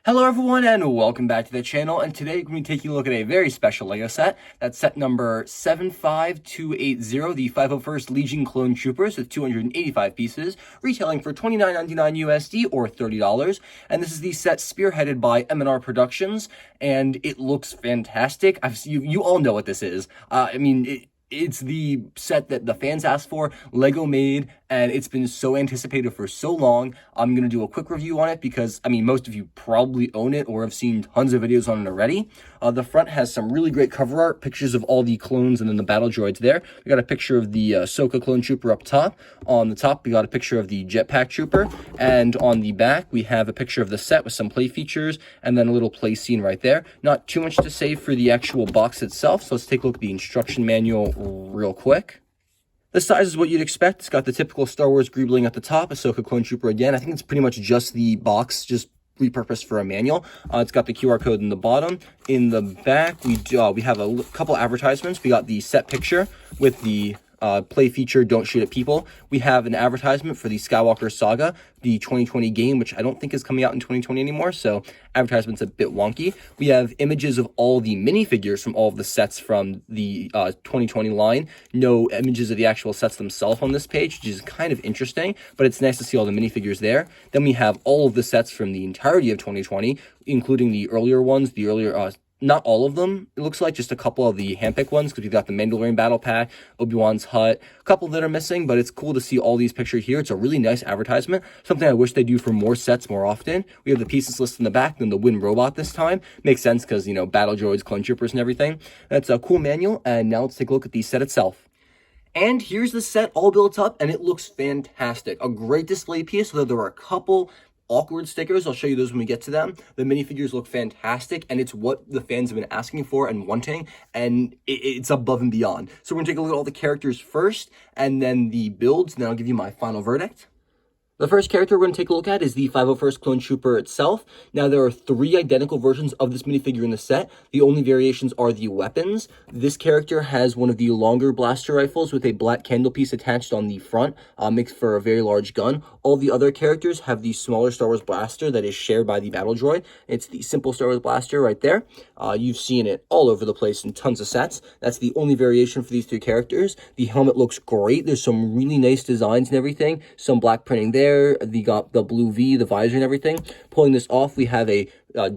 Hello everyone and welcome back to the channel, and today we're going to be taking a look at a very special LEGO set. That's set number 75280, the 501st Legion Clone Troopers with 285 pieces, retailing for $29.99 USD or $30. And this is the set spearheaded by M&R Productions, and it looks fantastic. You all know what this is. It's the set that the fans asked for, LEGO made, and it's been so anticipated for so long. I'm going to do a quick review on it because, most of you probably own it or have seen tons of videos on it already. The front has some really great cover art, pictures of all the clones and then the battle droids there. We got a picture of the Ahsoka Clone Trooper up top. On the top, we got a picture of the Jetpack Trooper, and on the back, we have a picture of the set with some play features and then a little play scene right there. Not too much to say for the actual box itself, so let's take a look at the instruction manual real quick. The size is what you'd expect. It's got the typical Star Wars greebling at the top, Ahsoka Clone Trooper again. I think it's pretty much just the box, just repurposed for a manual. It's got the QR code in the bottom. In the back, we have a couple advertisements. We got the set picture with the play feature, Don't Shoot at People. We have an advertisement for the Skywalker Saga, the 2020 game, which I don't think is coming out in 2020 anymore, so advertisement's a bit wonky. We have images of all the minifigures from all of the sets from the 2020 line. No images of the actual sets themselves on this page, which is kind of interesting, but it's nice to see all the minifigures there. Then we have all of the sets from the entirety of 2020, including the earlier ones, not all of them, it looks like, just a couple of the handpicked ones, because we've got the Mandalorian Battle Pack, Obi-Wan's hut, a couple that are missing, but it's cool to see all these pictured here. It's a really nice advertisement, something I wish they do for more sets more often. We have the pieces listed in the back, then the Win Robot this time. Makes sense, because, battle droids, clone troopers, and everything. That's a cool manual, and now let's take a look at the set itself. And here's the set all built up, and it looks fantastic. A great display piece, though there are a couple awkward stickers. I'll show you those when we get to them. The minifigures look fantastic, and it's what the fans have been asking for and wanting, and it's above and beyond. So we're gonna take a look at all the characters first, and then the builds, and then I'll give you my final verdict. The first character we're going to take a look at is the 501st Clone Trooper itself. Now, there are 3 identical versions of this minifigure in the set. The only variations are the weapons. This character has one of the longer blaster rifles with a black candle piece attached on the front, makes for a very large gun. All the other characters have the smaller Star Wars blaster that is shared by the battle droid. It's the simple Star Wars blaster right there. You've seen it all over the place in tons of sets. That's the only variation for these 3 characters. The helmet looks great. There's some really nice designs and everything. Some black printing there. Got the blue V, the visor and everything. Pulling this off, we have a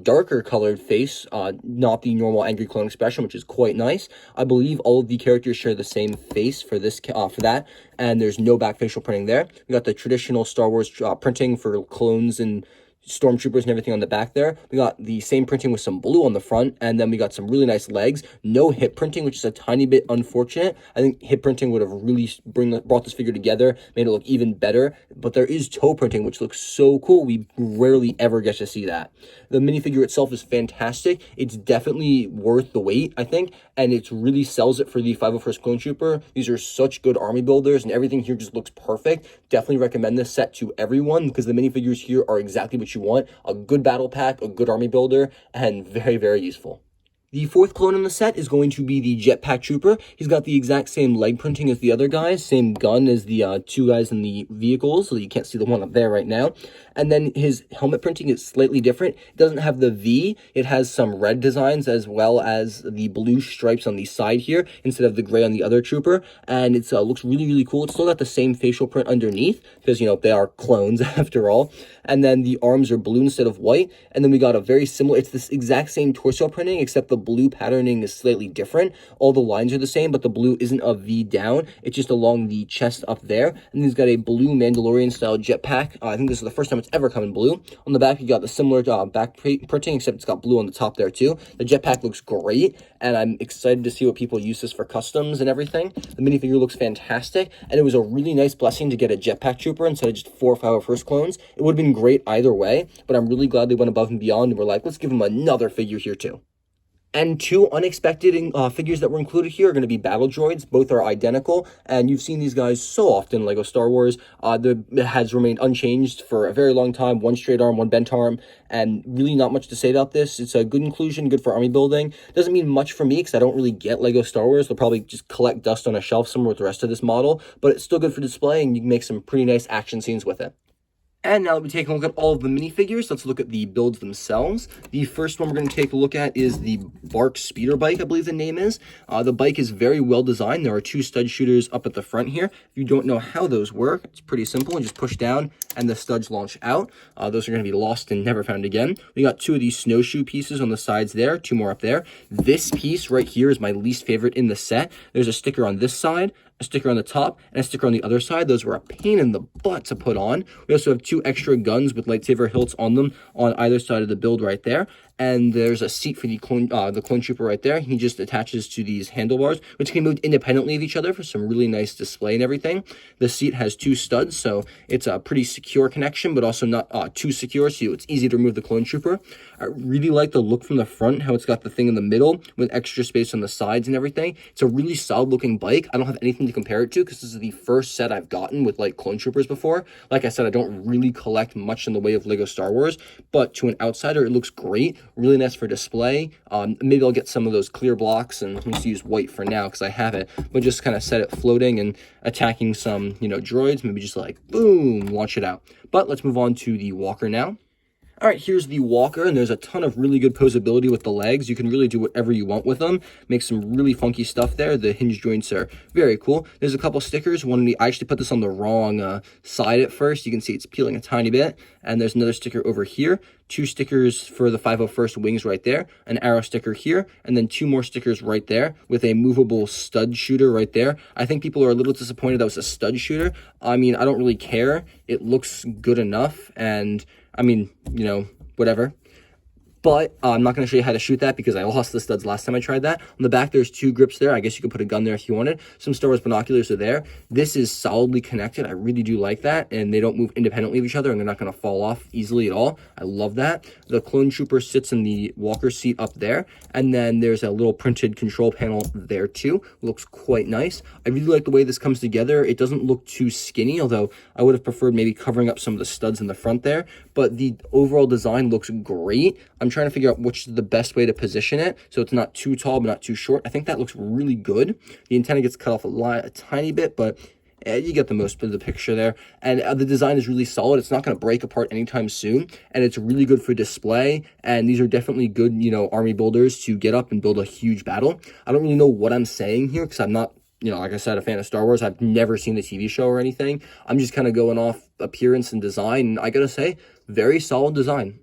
darker colored face, not the normal angry clone expression, which is quite nice. I believe all of the characters share the same face for this for that, and there's no back facial printing there. We got the traditional Star Wars printing for clones and stormtroopers and everything on the back there. We got the same printing with some blue on the front, and then we got some really nice legs. No hip printing, which is a tiny bit unfortunate. I think hip printing would have really brought this figure together, made it look even better, but there is toe printing, which looks so cool. We rarely ever get to see that. The minifigure itself is fantastic. It's definitely worth the wait, I think, and it really sells it for the 501st Clone Trooper. These are such good army builders, and everything here just looks perfect. Definitely recommend this set to everyone, because the minifigures here are exactly what you want. A good battle pack, a good army builder, and very, very useful. The 4th clone in the set is going to be the Jetpack Trooper. He's got the exact same leg printing as the other guys, same gun as the 2 guys in the vehicles, so you can't see the one up there right now. And then his helmet printing is slightly different. It doesn't have the V. It has some red designs as well as the blue stripes on the side here instead of the gray on the other trooper. And it looks really, really cool. It's still got the same facial print underneath because, they are clones after all. And then the arms are blue instead of white. And then we got a very similar, it's this exact same torso printing, except the blue patterning is slightly different. All the lines are the same, but the blue isn't a V down. It's just along the chest up there. And he's got a blue Mandalorian style jetpack. I think this is the first time it's ever come in blue. On the back, you got the similar back printing, except it's got blue on the top there too. The jetpack looks great, and I'm excited to see what people use this for customs and everything. The minifigure looks fantastic, and it was a really nice blessing to get a Jetpack Trooper instead of just 4 or 501st clones. It would have been great either way, but I'm really glad they went above and beyond and were like, let's give them another figure here too. And 2 unexpected figures that were included here are going to be battle droids. Both are identical, and you've seen these guys so often in LEGO Star Wars. It has remained unchanged for a very long time. 1 straight arm, 1 bent arm, and really not much to say about this. It's a good inclusion, good for army building. Doesn't mean much for me because I don't really get LEGO Star Wars. They'll probably just collect dust on a shelf somewhere with the rest of this model, but it's still good for display, and you can make some pretty nice action scenes with it. And now that we take a look at all of the minifigures, let's look at the builds themselves. The first one we're going to take a look at is the Bark Speeder Bike, I believe the name is. The bike is very well designed. There are 2 stud shooters up at the front here. If you don't know how those work, it's pretty simple. You just push down and the studs launch out. Those are going to be lost and never found again. We got 2 of these snowshoe pieces on the sides there, 2 more up there. This piece right here is my least favorite in the set. There's a sticker on this side, a sticker on the top, and a sticker on the other side. Those were a pain in the butt to put on. We also have 2 extra guns with lightsaber hilts on them on either side of the build right there. And there's a seat for the clone trooper right there. He just attaches to these handlebars, which can move independently of each other for some really nice display and everything. The seat has 2 studs, so it's a pretty secure connection, but also not too secure, so it's easy to remove the clone trooper. I really like the look from the front, how it's got the thing in the middle with extra space on the sides and everything. It's a really solid looking bike. I don't have anything to compare it to because this is the first set I've gotten with like clone troopers before. Like I said, I don't really collect much in the way of Lego Star Wars, but to an outsider, it looks great. Really nice for display. Maybe I'll get some of those clear blocks and I'm just use white for now because I have it, but just kind of set it floating and attacking some, droids, maybe just like boom, launch it out. But let's move on to the walker now. All right, here's the walker, and there's a ton of really good posability with the legs. You can really do whatever you want with them. Make some really funky stuff there. The hinge joints are very cool. There's a couple stickers. I actually put this on the wrong side at first. You can see it's peeling a tiny bit. And there's another sticker over here. 2 stickers for the 501st wings right there. An arrow sticker here. And then 2 more stickers right there with a movable stud shooter right there. I think people are a little disappointed that was a stud shooter. I mean, I don't really care. It looks good enough. And I mean, whatever. But I'm not going to show you how to shoot that because I lost the studs last time I tried that. On the back, there's 2 grips there. I guess you could put a gun there if you wanted. Some Star Wars binoculars are there. This is solidly connected. I really do like that. And they don't move independently of each other and they're not going to fall off easily at all. I love that. The clone trooper sits in the walker seat up there. And then there's a little printed control panel there too. Looks quite nice. I really like the way this comes together. It doesn't look too skinny, although I would have preferred maybe covering up some of the studs in the front there. But the overall design looks great. I'm trying to figure out which is the best way to position it so it's not too tall but not too short. I think that looks really good. The antenna gets cut off a tiny bit, but you get the most of the picture there. And the design is really solid. It's not going to break apart anytime soon, and it's really good for display. And these are definitely good, army builders to get up and build a huge battle. I don't really know what I'm saying here because I'm not, like I said, a fan of Star Wars. I've never seen the TV show or anything. I'm just kind of going off appearance and design. And I gotta say, very solid design.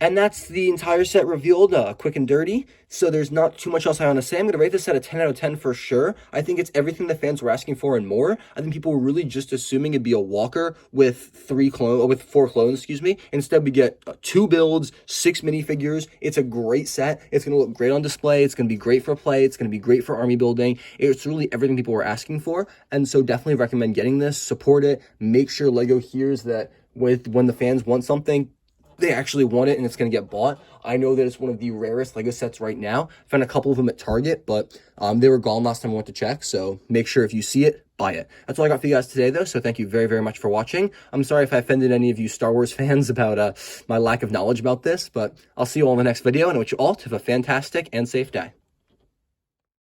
And that's the entire set revealed, quick and dirty. So there's not too much else I want to say. I'm going to rate this set a 10 out of 10 for sure. I think it's everything the fans were asking for and more. I think people were really just assuming it'd be a walker with 4 clones, excuse me. Instead, we get 2 builds, 6 minifigures. It's a great set. It's going to look great on display. It's going to be great for play. It's going to be great for army building. It's really everything people were asking for. And so definitely recommend getting this. Support it. Make sure LEGO hears that when the fans want something, they actually want it and it's going to get bought. I know that it's one of the rarest LEGO sets right now. I found a couple of them at Target, but they were gone last time I went to check. So make sure if you see it, buy it. That's all I got for you guys today, though. So thank you very, very much for watching. I'm sorry if I offended any of you Star Wars fans about my lack of knowledge about this, but I'll see you all in the next video, and I wish you all to have a fantastic and safe day.